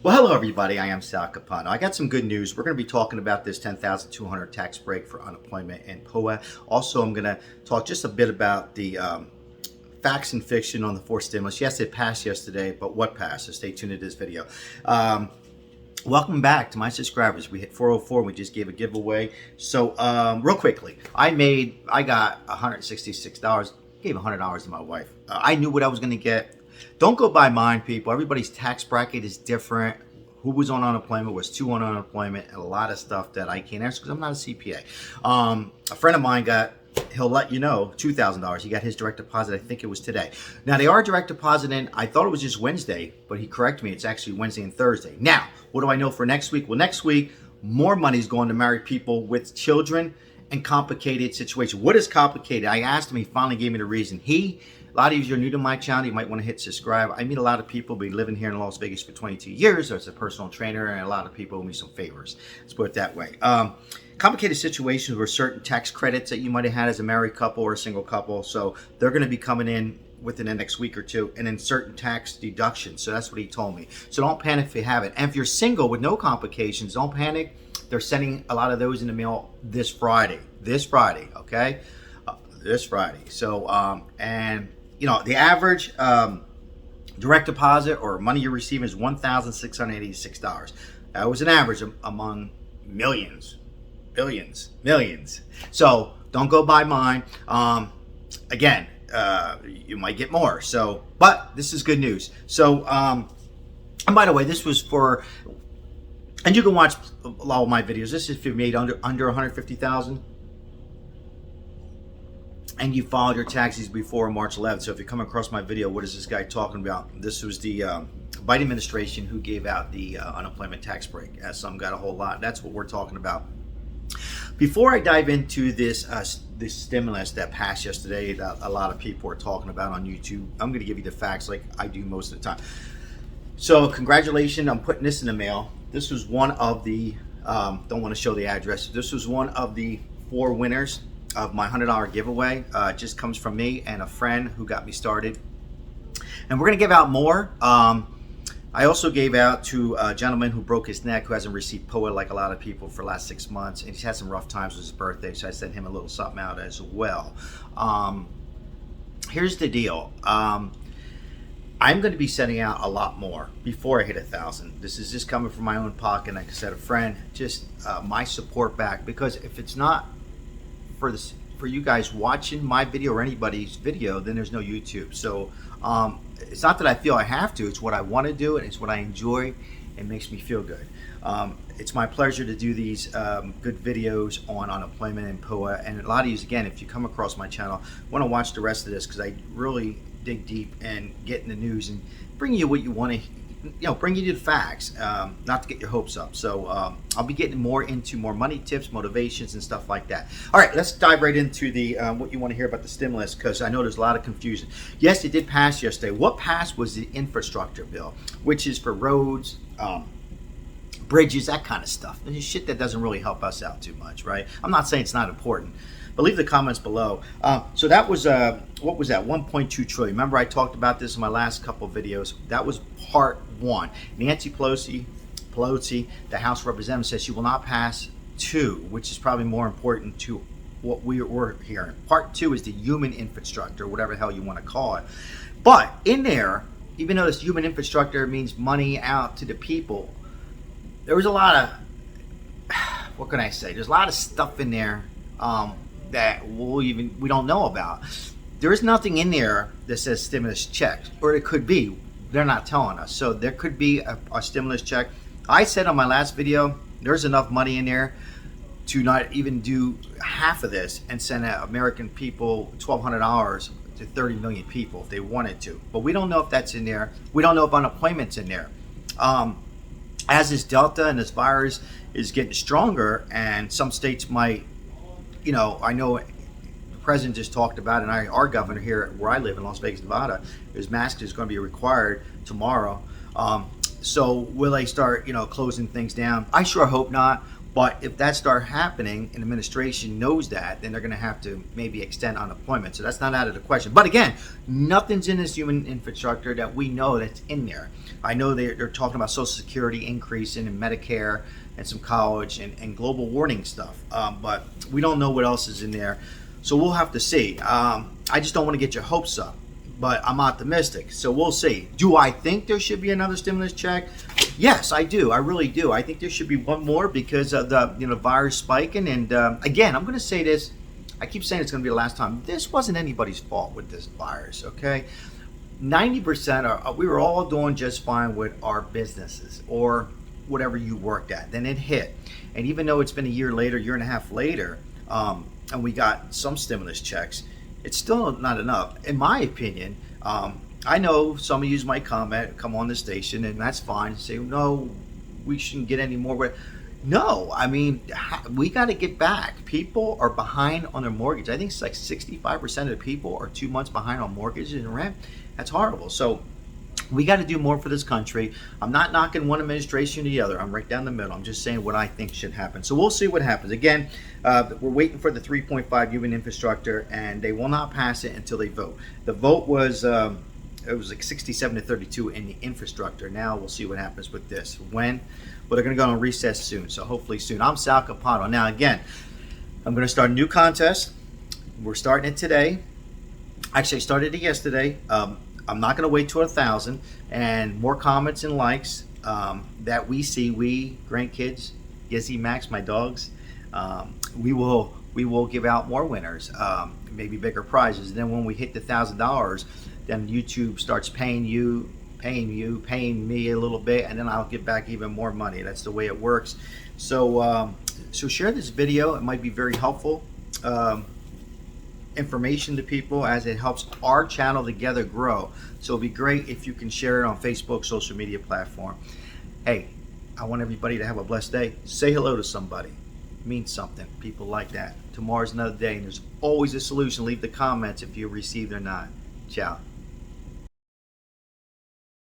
Well, hello everybody. I am Sal CAPANO. I got some good news. We're going to be talking about this $10,200 tax break for unemployment and POA. Also, I'm going to talk just a bit about the facts and fiction on the fourth stimulus. Yes, it passed yesterday, but what passed? So stay tuned to this video. Welcome back to my subscribers. We hit 404. We just gave a giveaway. So real quickly, I got $166. Gave $100 to my wife. I knew what I was going to get. Don't go by mine, people. Everybody's tax bracket is different. Who was on unemployment, was two on unemployment, and a lot of stuff that I can't answer because I'm not a CPA. A friend of mine he'll let you know, $2,000. He got his direct deposit, I think it was today. Now, they are direct depositing. I thought it was just Wednesday, but he corrected me. It's actually Wednesday and Thursday. Now, what do I know for next week? Well, next week, more money is going to married people with children and complicated situation. What is complicated? I asked him. He finally gave me the reason. A lot of you are new to my channel. You might want to hit subscribe. I meet a lot of people. Been living here in Las Vegas for 22 years as a personal trainer, and a lot of people owe me some favors. Let's put it that way. Complicated situations where certain tax credits that you might have had as a married couple or a single couple. So they're going to be coming in within the next week or two, and then certain tax deductions. So that's what he told me. So don't panic if you have it. And if you're single with no complications, don't panic. They're sending a lot of those in the mail this Friday. This Friday, okay? This Friday. So, and you know, the average direct deposit or money you receive is $1,686. That was an average among millions, billions, millions. So don't go by mine. Again, you might get more. So, but this is good news. So, and by the way, this was for, and you can watch a lot of my videos. This is if you made under 150,000. And you filed your taxes before March 11th. So if you come across my video, what is this guy talking about? This was the Biden administration who gave out the unemployment tax break. Some got a whole lot. That's what we're talking about. Before I dive into this stimulus that passed yesterday that a lot of people are talking about on YouTube, I'm going to give you the facts like I do most of the time. So congratulations, I'm putting this in the mail. This was one of the, don't want to show the address. This was one of the 4 winners of my $100 giveaway. It just comes from me and a friend who got me started. And we're going to give out more. I also gave out to a gentleman who broke his neck, who hasn't received POA like a lot of people for the last 6 months. And he's had some rough times with his birthday, so I sent him a little something out as well. Here's the deal. I'm going to be sending out a lot more before I hit 1,000. This is just coming from my own pocket. Like I said, a friend, just my support back. Because if it's not for you guys watching my video or anybody's video, then there's no YouTube. So it's not that I feel I have to. It's what I want to do, and it's what I enjoy. It makes me feel good. It's my pleasure to do these good videos on unemployment and POA. And a lot of you, again, if you come across my channel, want to watch the rest of this, because I really dig deep and get in the news and bring you what you want to, bring you the facts, not to get your hopes up. So I'll be getting more into more money tips, motivations, and stuff like that. All right, let's dive right into the what you want to hear about the stimulus, because I know there's a lot of confusion. Yes, it did pass yesterday. What passed was the infrastructure bill, which is for roads, bridges, that kind of stuff. There's shit that doesn't really help us out too much, right? I'm not saying it's not important, but leave the comments below. So that was, what was that, 1.2 trillion. Remember I talked about this in my last couple of videos. That was part 1. Nancy Pelosi, the House of Representatives, says she will not pass 2, which is probably more important to what we're hearing. Part 2 is the human infrastructure, whatever the hell you want to call it. But in there, even though this human infrastructure means money out to the people, there was a lot of, what can I say? There's a lot of stuff in there that we don't know about. There is nothing in there that says stimulus checks, or it could be. They're not telling us. So there could be a stimulus check. I said on my last video, there's enough money in there to not even do half of this and send out American people $1,200 to 30 million people if they wanted to. But we don't know if that's in there. We don't know if unemployment's in there. As this Delta and this virus is getting stronger, and some states might, I know the president just talked about, and our governor here where I live in Las Vegas, Nevada, his mask is going to be required tomorrow. So will they start, closing things down? I sure hope not. But if that starts happening and administration knows that, then they're going to have to maybe extend unemployment. So that's not out of the question. But again, nothing's in this human infrastructure that we know that's in there. I know they're talking about Social Security increasing and Medicare and some college and global warning stuff. But we don't know what else is in there. So we'll have to see. I just don't want to get your hopes up, but I'm optimistic. So we'll see. Do I think there should be another stimulus check? Yes, I do. I really do. I think there should be one more because of the virus spiking. And again, I'm going to say this. I keep saying it's going to be the last time. This wasn't anybody's fault with this virus, okay? 90% we were all doing just fine with our businesses or whatever you worked at. Then it hit. And even though it's been a year later, year and a half later, and we got some stimulus checks, it's still not enough. In my opinion, I know some of you might come on the station, and that's fine. Say, no, we shouldn't get any more. No, I mean, we got to get back. People are behind on their mortgage. I think it's like 65% of the people are 2 months behind on mortgages and rent. That's horrible. So we got to do more for this country. I'm not knocking one administration or the other. I'm right down the middle. I'm just saying what I think should happen. So we'll see what happens. Again, we're waiting for the 3.5 human infrastructure, and they will not pass it until they vote. The vote was it was like 67 to 32 in the infrastructure. Now we'll see what happens with this. When? Well, they're going to go on recess soon, so hopefully soon. I'm Sal CAPANO. Now again, I'm going to start a new contest. We're starting it today. Actually, I started it yesterday. I'm not going to wait till 1,000 and more comments and likes that we see. We grandkids, Gizzy, Max, my dogs. We will give out more winners, maybe bigger prizes. And then when we hit the $1,000, then YouTube starts paying me a little bit, and then I'll get back even more money. That's the way it works. So so share this video. It might be very helpful information to people as it helps our channel together grow. So it'd be great if you can share it on Facebook, social media platform. Hey, I want everybody to have a blessed day. Say hello to somebody. It means something. People like that. Tomorrow's another day, and there's always a solution. Leave the comments if you received or not. Ciao.